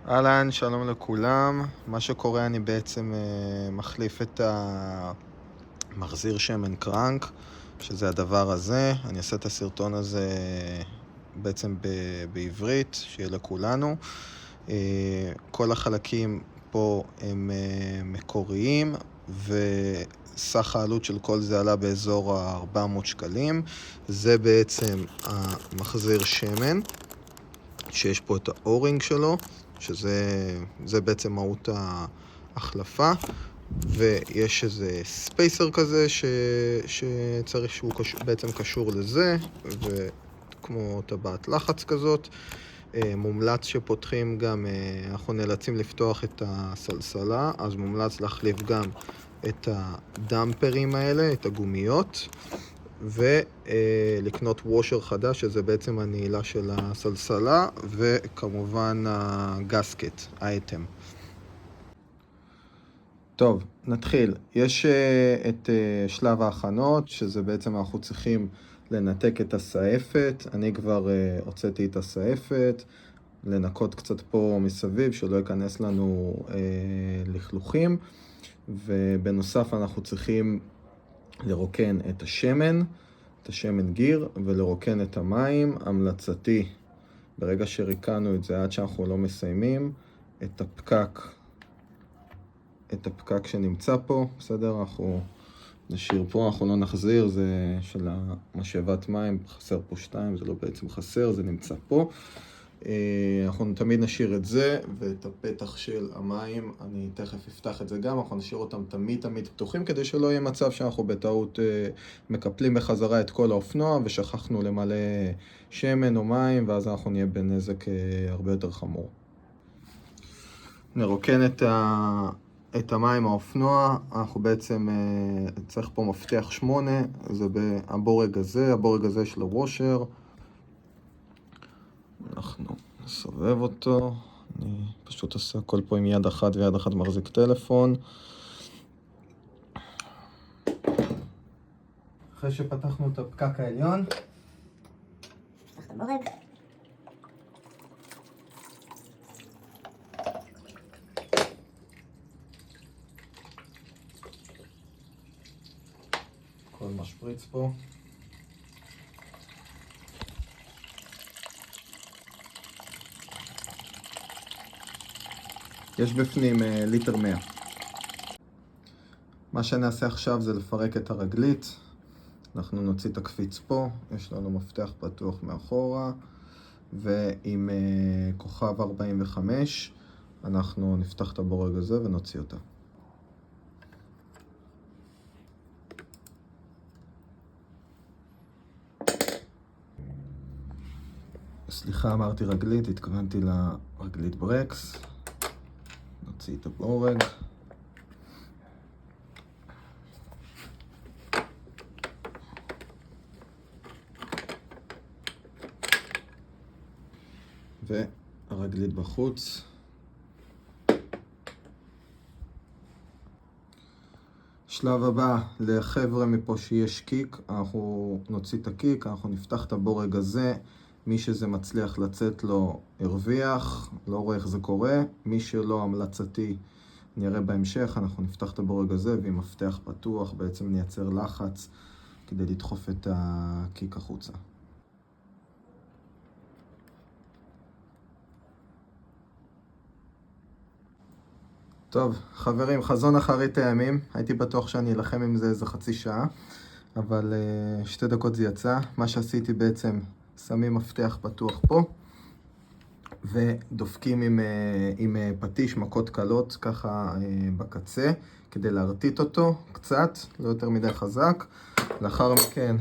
אהלן, שלום לכולם. מה שקורה, אני בעצם מחליף את המחזיר שמן קרנק, שזה הדבר הזה. אני אעשה את הסרטון הזה בעצם בעברית, שיהיה לכולנו. כל החלקים פה הם מקוריים, וסך העלות של כל זה עלה באזור ה-400 שקלים. זה בעצם המחזיר שמן, שיש פה את האורינג שלו, שזה בעצם מהות ההחלפה, ויש איזה ספייסר כזה שצריך, שהוא בעצם קשור לזה, וכמו טבעת לחץ כזאת. מומלץ שפותחים גם, אנחנו נאלצים לפתוח את הסלסלה, אז מומלץ להחליף גם את הדמפרים האלה, את הגומיות, ולקנות וושר חדש, שזה בעצם הנעילה של הסלסלה, וכמובן הגסקט, האייטם. טוב, נתחיל. יש את שלב ההכנות, שזה בעצם אנחנו צריכים לנתק את הסעפת. אני כבר הוצאתי את הסעפת, לנקות קצת פה מסביב, שלא ייכנס לנו לכלוכים. ובנוסף אנחנו צריכים לרוקן את השמן, את השמן גיר, ולרוקן את המים. המלצתי, ברגע שריקנו את זה עד שאנחנו לא מסיימים, את הפקק שנמצא פה, בסדר? אנחנו נשאיר פה, אנחנו לא נחזיר, זה של המשאבת מים, חסר פה 2, זה לא בעצם חסר, זה נמצא פה. אנחנו תמיד נשאיר את זה, ואת הפתח של המים, אני תכף אפתח את זה גם, אנחנו נשאיר אותם תמיד פתוחים, כדי שלא יהיה מצב שאנחנו בטעות מקפלים בחזרה את כל האופנוע, ושכחנו למלא שמן או מים, ואז אנחנו נהיה בנזק הרבה יותר חמור. נרוקן את המים האופנוע, אנחנו בעצם צריך פה מפתח 8, זה הבורג הזה של הוושר. אנחנו נסובב אותו, אני פשוט עושה הכל פה עם יד אחת ויד אחת מחזיק טלפון. אחרי שפתחנו את הפקק העליון, נפתח את הבורג. כל משפריץ פה. יש בפנים ליטר 100. מה שנעשה עכשיו זה לפרק את הרגלית. אנחנו נוציא את הקפיץ פה, יש לנו מפתח פתוח מאחורה, ועם כוכב 45 אנחנו נפתח את הבורג הזה ונוציא אותה. סליחה, אמרתי רגלית, התכוונתי לרגלית ברקס. נוציא את הבורג. והרגלית בחוץ. שלב הבא, לחבר'ה מפה שיש קיק, אנחנו נוציא את הקיק, אנחנו נפתח את הבורג הזה. מי שזה מצליח לצאת לו הרוויח, לא רואה איך זה קורה. מי שלא, המלצתי, נראה בהמשך, אנחנו נפתח את הבורג הזה, ועם מפתח פתוח בעצם נייצר לחץ כדי לדחוף את הקיק החוצה. טוב, חברים, חזון אחרית הימים. הייתי בטוח שאני אלחם עם זה איזה חצי שעה, אבל 2 דקות זה יצא. מה שעשיתי בעצם, שמים מפתח פתוח פה, ודופקים עם פטיש, מכות קלות, ככה בקצה, כדי להרטיט אותו קצת, לא יותר מדי חזק. לאחר מכן,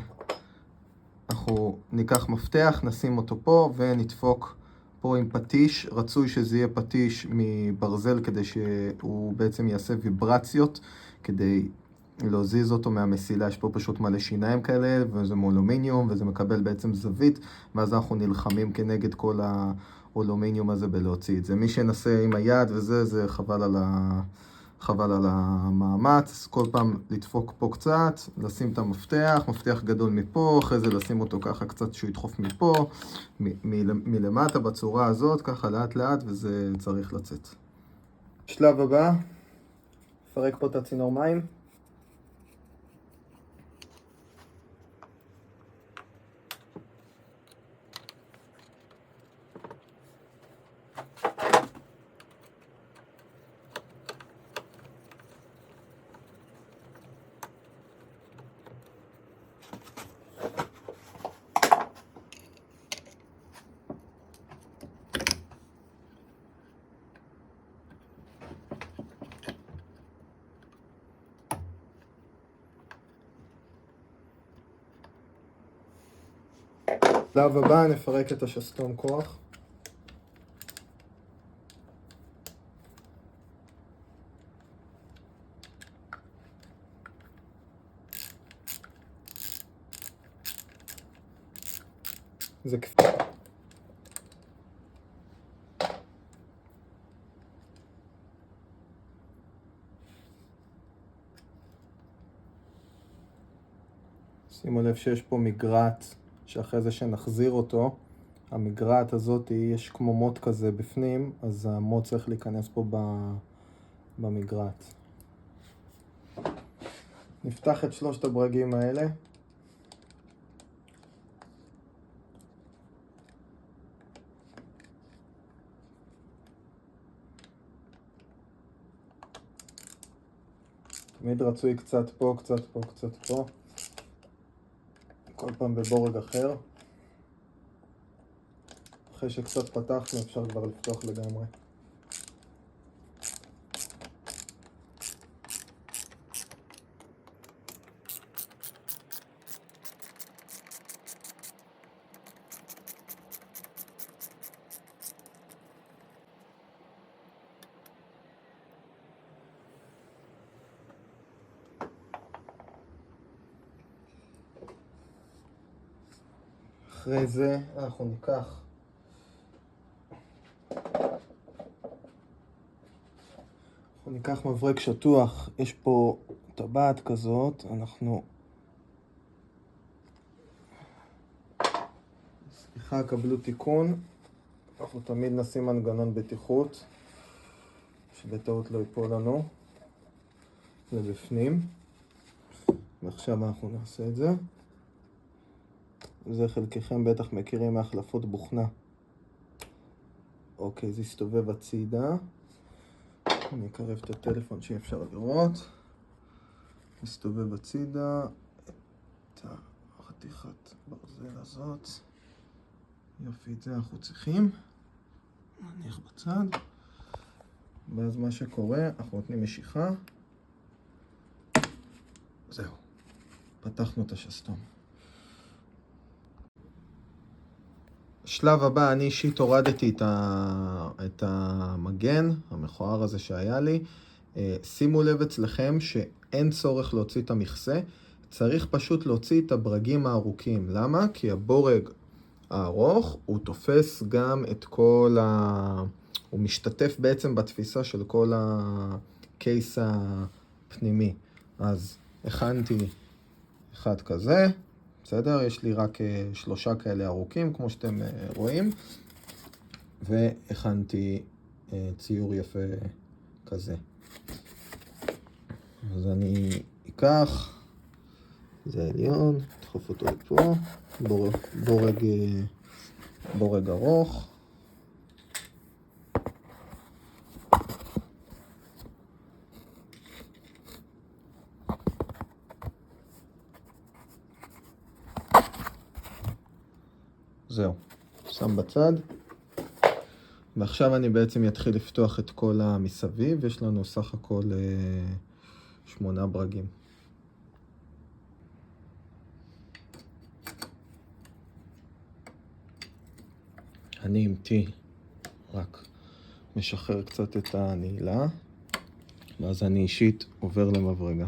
אנחנו ניקח מפתח, נשים אותו פה, ונדפוק פה עם פטיש. רצוי שזה יהיה פטיש מברזל, כדי שהוא בעצם יעשה ויברציות, כדי להזיז אותו מהמסילה. יש פה פשוט מלא שיניים כאלה, וזה מאלומיניום, וזה מקבל בעצם זווית, ואז אנחנו נלחמים כנגד כל האלומיניום הזה בלהוציא את זה. מי שינסה עם היד וזה, זה חבל חבל על המאמץ, כל פעם לדפוק פה קצת, לשים את המפתח, מפתח גדול מפה, אחרי זה לשים אותו ככה קצת שהוא ידחוף מפה, מלמטה בצורה הזאת, ככה לאט לאט, וזה צריך לצאת. שלב הבא, נפרק פה את הצינור מים. שלב הבא, נפרק את השסתום כוח. זה שימו לב שיש פה מגרעת, שאחרי זה שנחזיר אותו, המגרעת הזאת, יש כמו מוט כזה בפנים, אז המוט צריך להיכנס פה במגרעת. נפתח את שלושת הברגים האלה. תמיד רצוי קצת פה, קצת פה, קצת פה. כל פעם בבורג אחר. אחרי שקצת פתחנו אפשר כבר לפתוח לגמרי. אחרי זה אנחנו ניקח מברק שטוח, יש פה טבעת כזאת, סליחה, קבלו תיקון, אנחנו תמיד נשים מנגנון בטיחות, שבטעות לא ייפול לנו, לבפנים, ועכשיו אנחנו נעשה את זה. זה חלקכם בטח מכירים מהחלפות בוכנה. אוקיי, זה יסתובב הצידה. אני אקרב את הטלפון שאפשר לראות. מסתובב הצידה את החתיכת ברזל הזאת. יופי, את זה אנחנו צריכים. נניח בצד. ואז מה שקורה, אנחנו נותנים משיכה. זהו. פתחנו את השסתום. שלב הבא, אני אישית הורדתי את המגן, המכוער הזה שהיה לי. שימו לב אצלכם שאין צורך להוציא את המכסה, צריך פשוט להוציא את הברגים הארוכים. למה? כי הבורג הארוך הוא תופס גם את כל הוא משתתף בעצם בתפיסה של כל הקייס הפנימי. אז הכנתי אחד כזה. בסדר? יש לי רק 3 כאלה ארוכים, כמו שאתם רואים. והכנתי ציור יפה כזה. אז אני אקח, זה עליון, אדחוף אותו לפה, בורג ארוך. זהו, שם בצד. ועכשיו אני בעצם אתחיל לפתוח את כל המסביב. יש לנו סך הכל 8 ברגים. אני עם T רק משחרר קצת את הנעילה, ואז אני אישית עובר למברגה.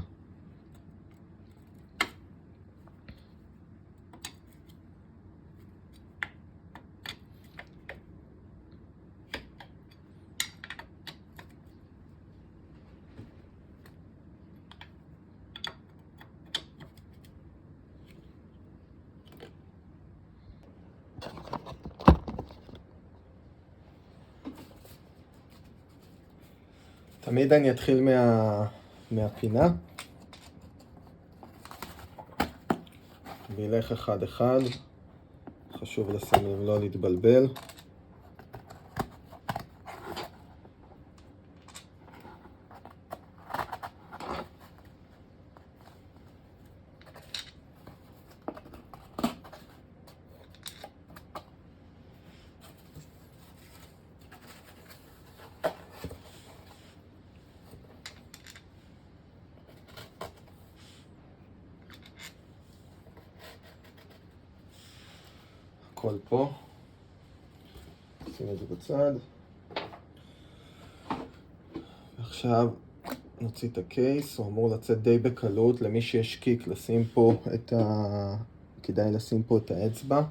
תמיד אני אתחיל מהפינה. וילך אחד אחד. חשוב לשים לב לא להתבלבל. הכל פה. שים את זה בצד. עכשיו נוציא את הקייס, הוא אמור לצאת די בקלות. למי שיש קיק, לשים פה כדאי לשים פה את האצבע.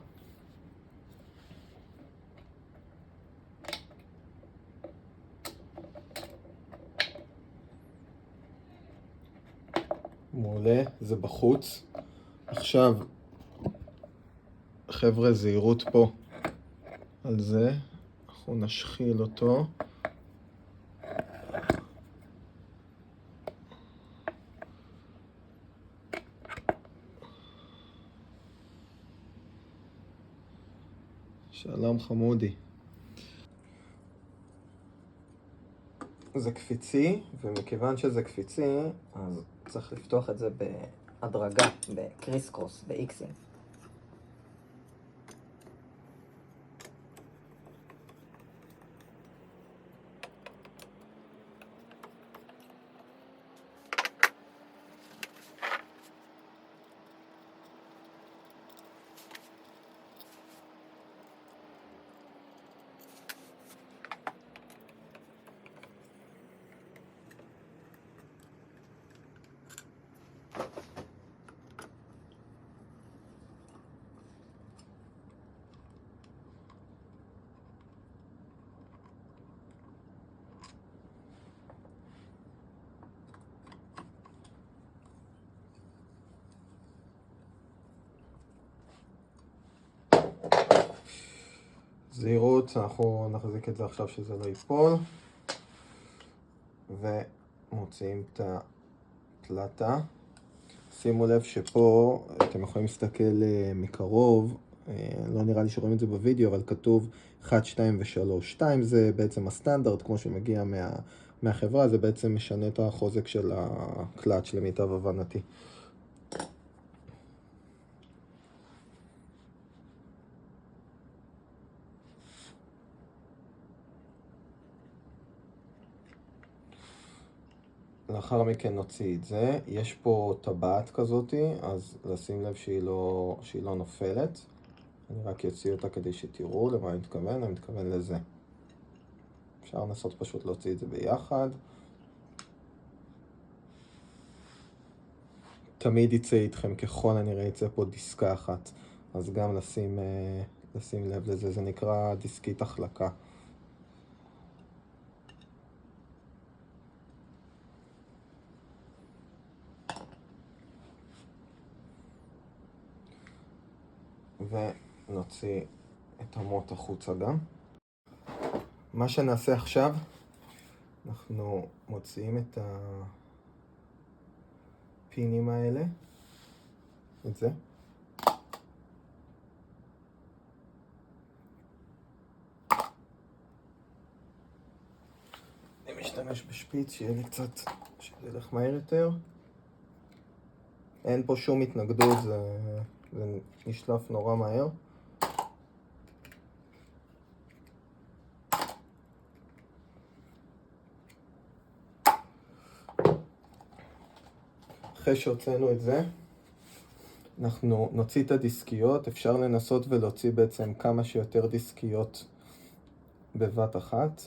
מעולה, זה בחוץ. עכשיו, חבר'ה, זהירות פה על זה. אנחנו נשחיל אותו. שלום חמודי. זה קפיצי, ומכיוון שזה קפיצי, אז צריך לפתוח את זה בהדרגה, בקריס קרוס, באיקסים. זהירות, אנחנו נחזיק את זה עכשיו שזה לא ייפול. ומוציאים את הפלטה. שימו לב שפה אתם יכולים להסתכל מקרוב, לא נראה לי שרואים את זה בווידאו, אבל כתוב 1, 2 ו-3. 2 זה בעצם הסטנדרט, כמו שמגיע מהחברה, זה בעצם משנה את החוזק של הקלאץ' למיטב הבנתי. לאחר מכן נוציא את זה. יש פה טבעת כזאת, אז לשים לב שהיא לא נופלת. אני רק אוציא אותה כדי שתראו למה אני מתכוון. אני מתכוון לזה. אפשר לנסות פשוט להוציא את זה ביחד. תמיד יצא איתכם, ככל הנראה יצא פה דיסקה אחת. אז גם לשים לב לזה. זה נקרא דיסקית החלקה. ונוציא את המוט החוצה גם. מה שנעשה עכשיו, אנחנו מוציאים את הפינים האלה, את זה. אני משתמש בשפיץ שיהיה לי קצת, שילך מהר יותר. אין פה שום התנגדות, זה נשלף נורא מהר. אחרי שהוצאנו את זה, אנחנו נוציא את הדיסקיות. אפשר לנסות ולהוציא בעצם כמה שיותר דיסקיות בבת אחת.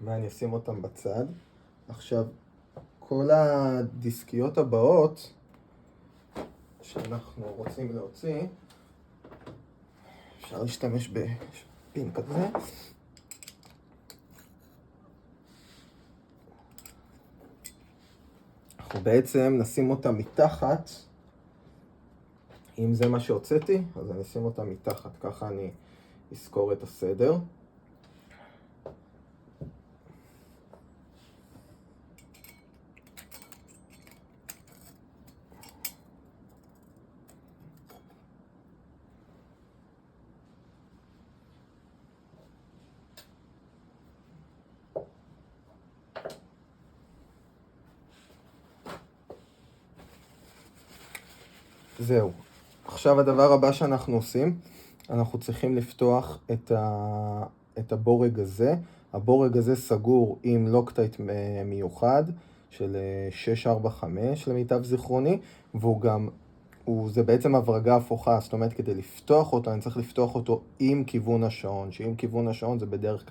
ואני אשים אותם בצד. עכשיו, כל הדיסקיות הבאות שאנחנו רוצים להוציא, אפשר להשתמש בפין כזה. אנחנו בעצם נשים אותם מתחת אם זה מה שהוצאתי, אז אני אשים אותה מתחת, ככה אני אזכור את הסדר. זהו. עכשיו הדבר הבא שאנחנו עושים, אנחנו צריכים לפתוח את הבורג הזה. הבורג הזה סגור עם לוקטייט מיוחד של 645 למיטב זיכרוני, והוא גם, זה בעצם הברגה הפוכה, זאת אומרת כדי לפתוח אותו, אני צריך לפתוח אותו עם כיוון השעון, שעם כיוון השעון זה בדרך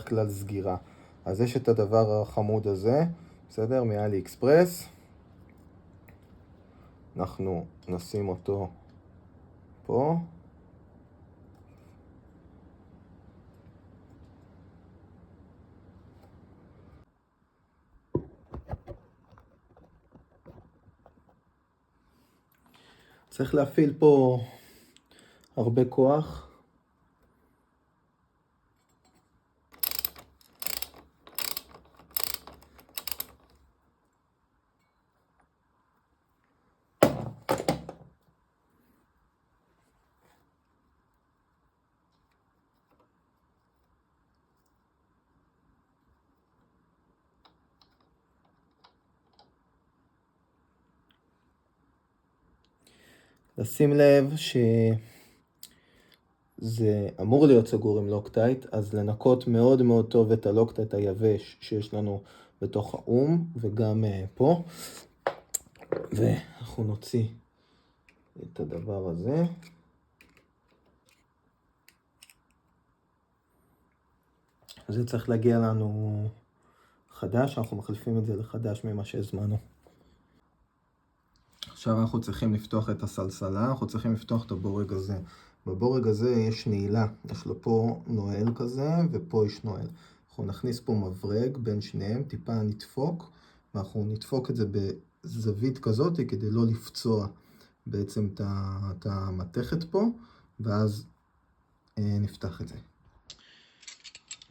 כלל סגירה. אז יש את הדבר החמוד הזה, בסדר? מאלי אקספרס. אנחנו נשים אותו פה. צריך להפעיל פה הרבה כוח. לשים לב שזה אמור להיות סגור עם לוקטייט, אז לנקות מאוד מאוד טוב את הלוקטייט היבש שיש לנו בתוך האום וגם פה. ואנחנו נוציא את הדבר הזה. זה צריך להגיע לנו חדש, אנחנו מחליפים את זה לחדש ממה שהזמנו. עכשיו אנחנו צריכים לפתוח את הסלסלה, אנחנו צריכים לפתוח את הבורג הזה. בבורג הזה יש נעילה, יש לו פה נועל כזה ופה יש נועל. אנחנו נכניס פה מברג בין שניהם, טיפה נדפוק, ואנחנו נדפוק את זה בזווית כזאת כדי לא לפצוע בעצם את המתכת פה, ואז נפתח את זה.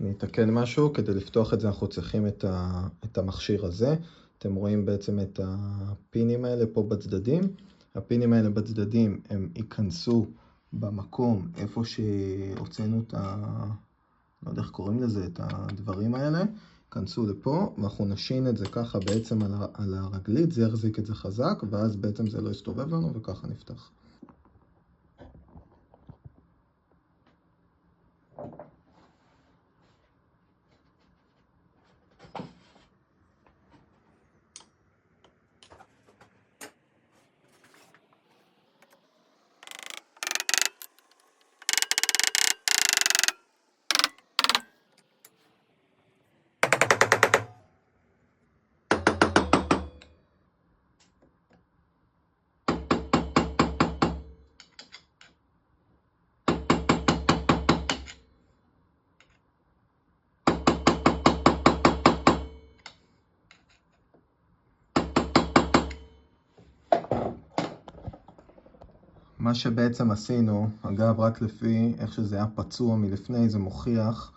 אני אתקן משהו, כדי לפתוח את זה אנחנו צריכים את המכשיר הזה. אתם רואים בעצם את הפינים האלה פה בצדדים. הפינים האלה בצדדים הם ייכנסו במקום איפה שהוצאנו לא יודע איך קוראים לזה, את הדברים האלה. ייכנסו לפה, ואנחנו נשין את זה ככה בעצם על הרגלית, זה יחזיק את זה חזק, ואז בעצם זה לא יסתובב לנו, וככה נפתח. מה שבעצם עשינו, אגב, רק לפי איך שזה היה פצוע מלפני, זה מוכיח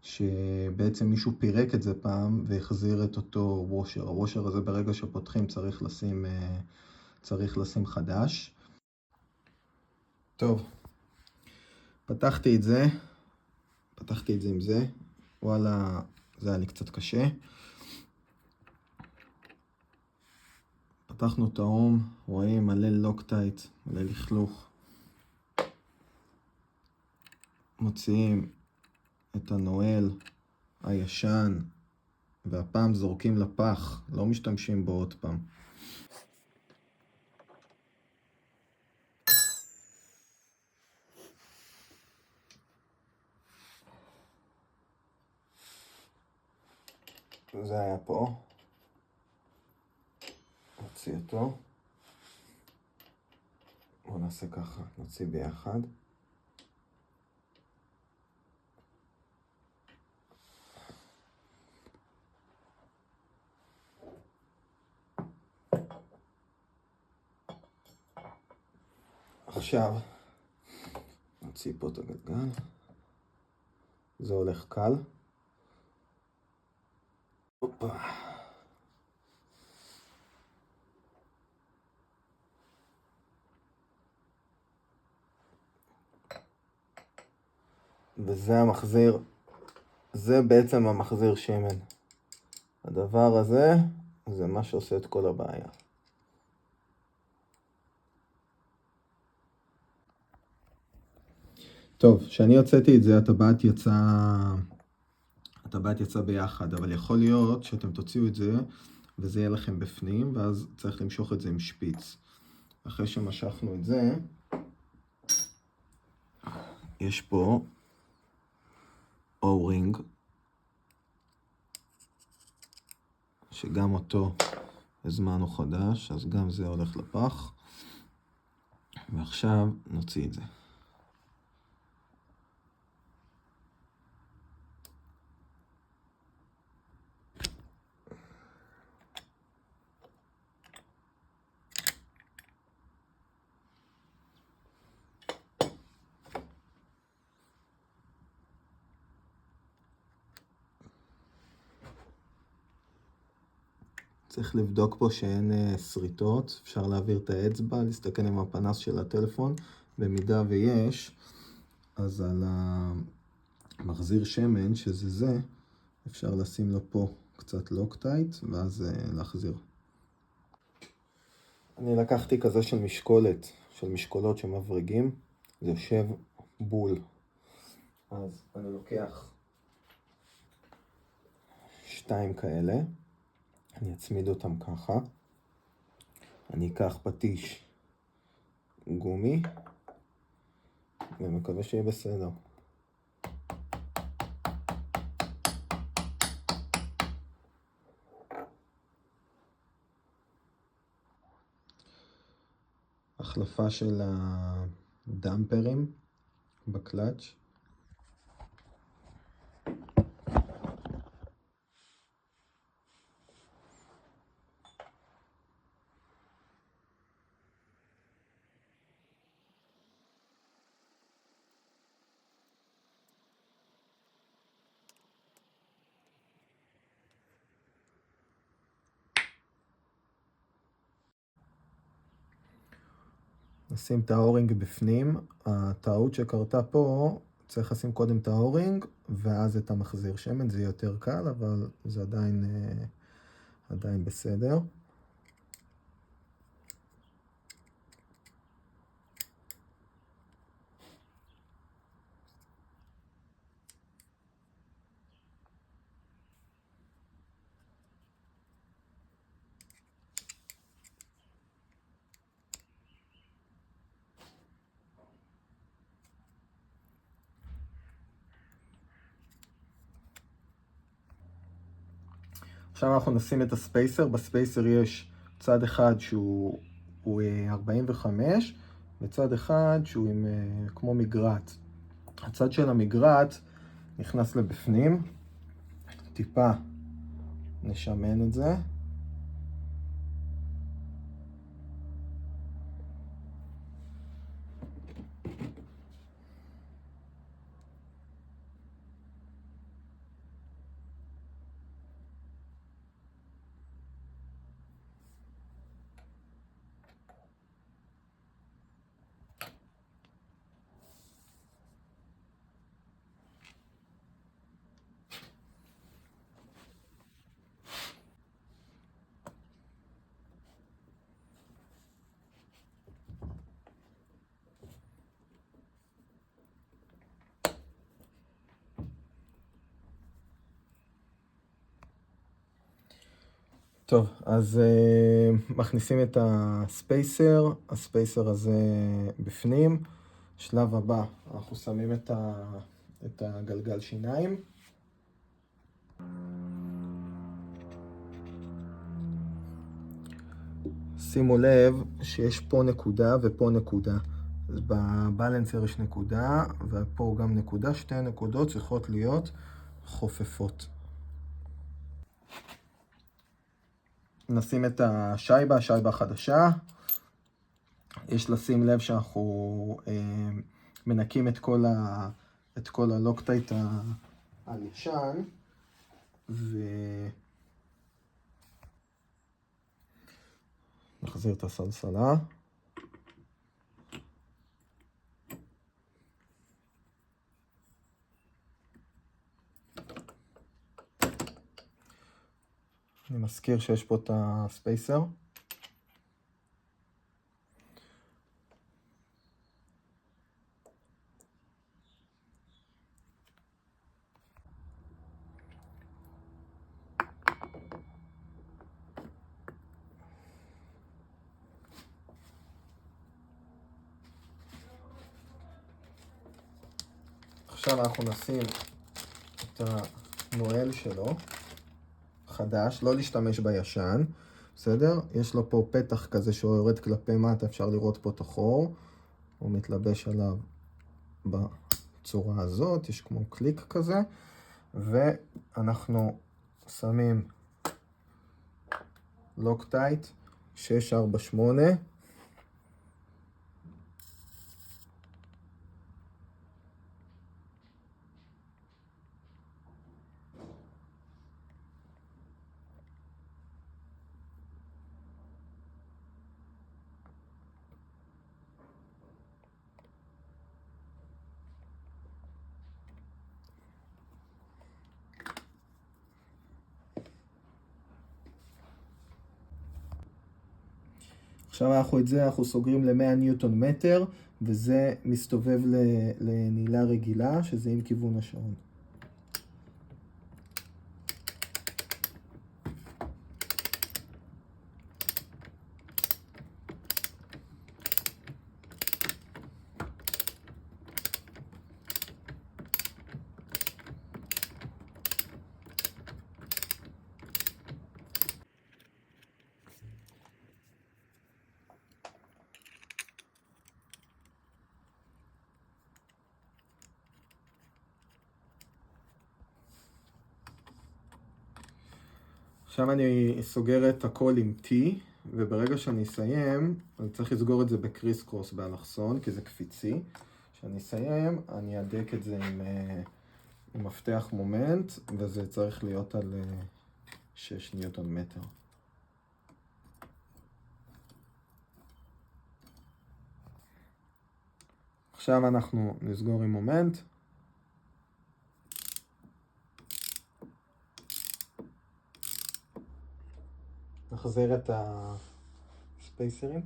שבעצם מישהו פירק את זה פעם והחזיר את אותו וושר. הוושר הזה ברגע שפותחים צריך לשים חדש. טוב, פתחתי את זה עם זה. וואלה, זה היה לי קצת קשה. פתחנו את האום, רואים מלא לוקטייט, מלא לכלוך. מוציאים את הנועל הישן, והפעם זורקים לפח, לא משתמשים בו עוד פעם. זה היה פה. נוציא אותו. בואו נעשה ככה, נוציא ביחד. עכשיו, נוציא פה את הגלגל. זה הולך קל. הופה. וזה המחזיר, זה בעצם המחזיר שמן. הדבר הזה, זה מה שעושה את כל הבעיה. טוב, כשאני הוצאתי את זה, הטבעת יצא ביחד, אבל יכול להיות שאתם תוציאו את זה, וזה יהיה לכם בפנים, ואז צריך למשוך את זה עם שפיץ. אחרי שמשכנו את זה, יש פה אורינג, שגם אותו הזמנו חדש, אז גם זה הולך לפח. ועכשיו נוציא את זה. צריך לבדוק פה שאין שריטות, אפשר להעביר את האצבע, להסתכל עם הפנס של הטלפון, במידה ויש, אז על המחזיר שמן, שזה זה, אפשר לשים לו פה קצת לוקטייט, ואז להחזיר. אני לקחתי כזה של משקולות שמבריגים, זה יושב בול. אז אני לוקח 2 כאלה, אני אצמיד אותם ככה, אני אקח פטיש גומי, ומקווה שיהיה בסדר. החלפה של הדמפרים בקלאץ'. נשים את האורינג בפנים. הטעות שקרתה פה, צריך לשים קודם את האורינג ואז את המחזיר שמן. זה יותר קל, אבל זה עדיין בסדר. עכשיו אנחנו נשים את הספייסר. בספייסר יש צד אחד שהוא 45 וצד אחד שהוא כמו מגרעת. הצד של המגרעת נכנס לבפנים, טיפה נשמן את זה. טוב, אז מכניסים את הספייסר, הספייסר הזה בפנים. שלב הבא, אנחנו שמים את הגלגל שיניים. שימו לב שיש פה נקודה ופה נקודה. אז בבלנסר יש נקודה, ופה גם נקודה. 2 נקודות צריכות להיות חופפות. נשים את השייבה החדשה. יש לשים לב שאנחנו מנקים את כל הלוקטייט הישן, ונחזיר את הסלסלה. אני מזכיר שיש פה את הספייסר. עכשיו אנחנו נשים את הנועל שלו, חדש, לא להשתמש בישן, בסדר? יש לו פה פתח כזה שהוא יורד כלפי מטה, אפשר לראות פה את החור, הוא מתלבש עליו בצורה הזאת, יש כמו קליק כזה, ואנחנו שמים לוקטייט 648, עכשיו את זה אנחנו סוגרים ל-100 ניוטון מטר, וזה מסתובב לנעילה רגילה, שזה עם כיוון השעון. עכשיו אני סוגר את הכל עם T, וברגע שאני אסיים, אני צריך לסגור את זה בקריס קרוס באלכסון, כי זה קפיצי. כשאני אסיים, אני אדק את זה עם מפתח מומנט, וזה צריך להיות על 6 ניוטון מטר. עכשיו אנחנו נסגור עם מומנט. נחזיר את הספייסרים.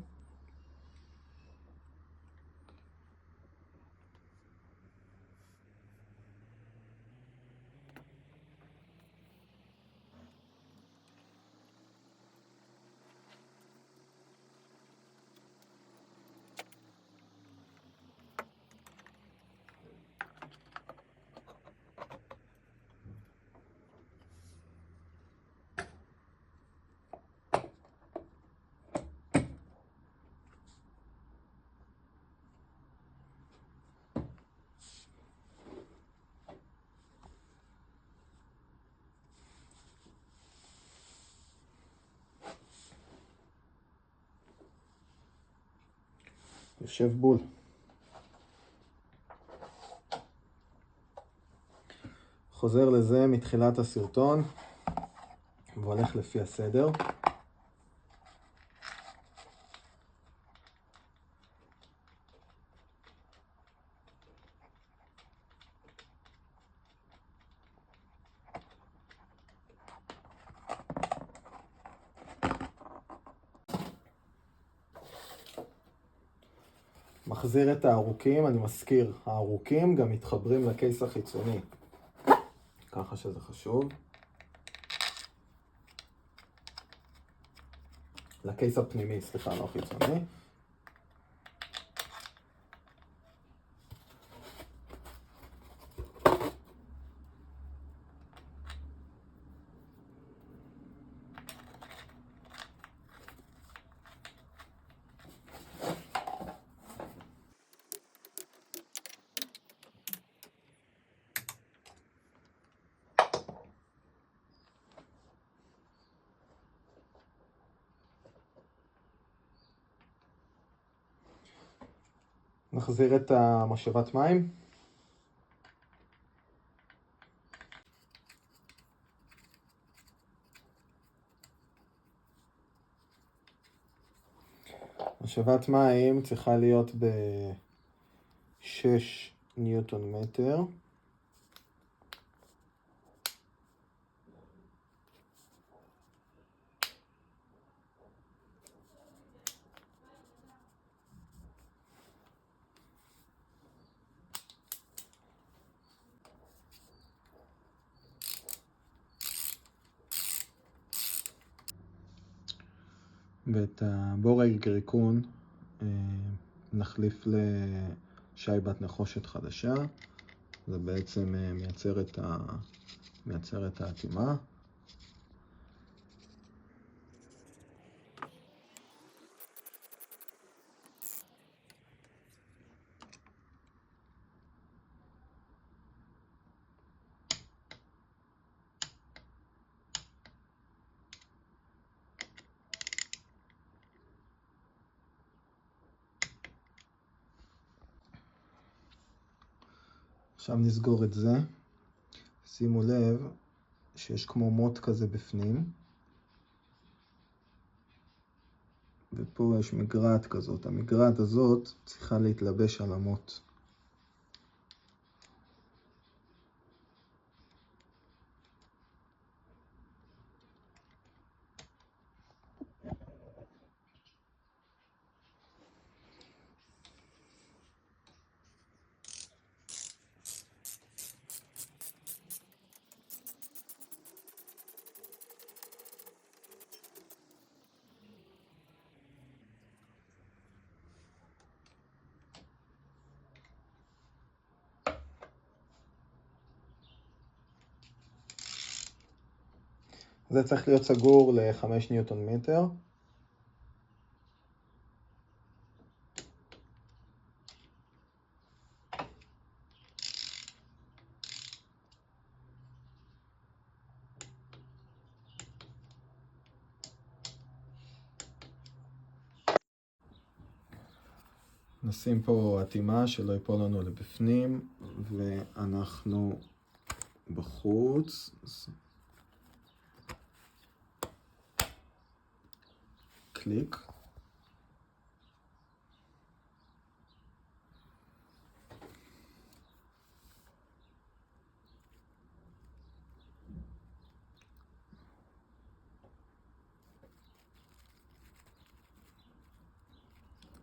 יושב בול. חוזר לזה מתחילת הסרטון, והולך לפי הסדר. מחזיר את הארוכים, אני מזכיר, הארוכים גם מתחברים לקייס החיצוני, ככה שזה חשוב. לקייס הפנימי, סליחה, לא חיצוני. נחזיר את המשאבת מים. משאבת מים צריכה להיות ב-6 ניוטון מטר. ואת הבור הגריקון נחליף לשייבת נחושת חדשה. זה בעצם מייצר את האטימה. עכשיו נסגור את זה. שימו לב שיש כמו מוט כזה בפנים. ופה יש מגרעת כזאת. המגרעת הזאת צריכה להתלבש על המוט. זה צריך להיות סגור ל-5 ניוטון מטר. נשים פה אטימה שלא ייפול לנו לבפנים, ואנחנו בחוץ. קליק.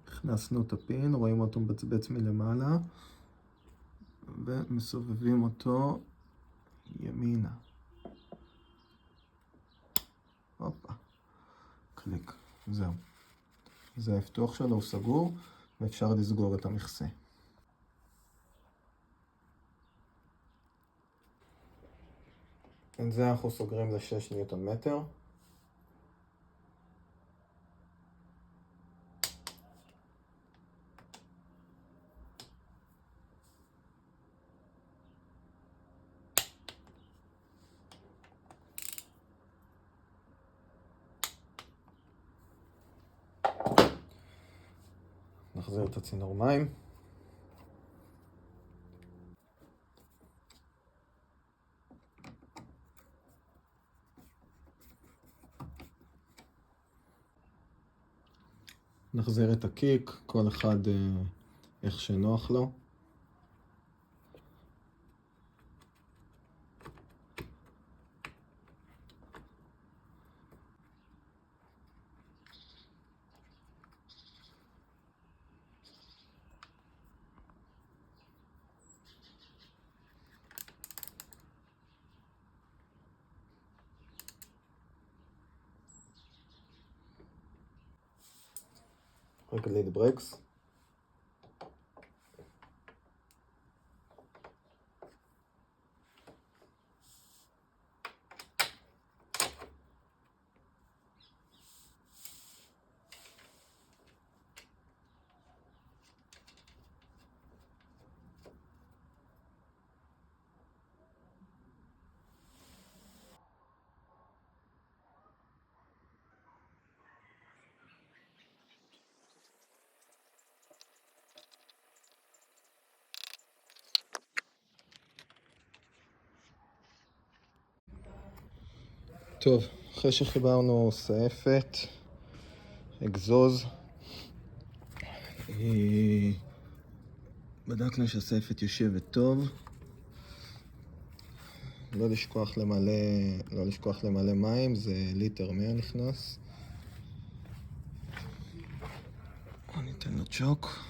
הכנסנו את הפין, רואים אותו מבצבץ מלמעלה, ומסובבים אותו ימינה. הופה. קליק. זהו. זה ההפתוח שלו, הוא סגור, ואפשר לסגור את המכסה. את זה אנחנו סוגרים ל-6 ניוטון מטר. נחזיר את הצינור מים. נחזיר את הקיק, כל אחד איך שנוח לו. רגלית ברקס. טוב, אחרי שחיברנו סעפת, אגזוז, בדקנו שהסעפת יושבת טוב. לא לשכוח למלא מים, זה ליטר 100 נכנס. ניתן לו צ'וק.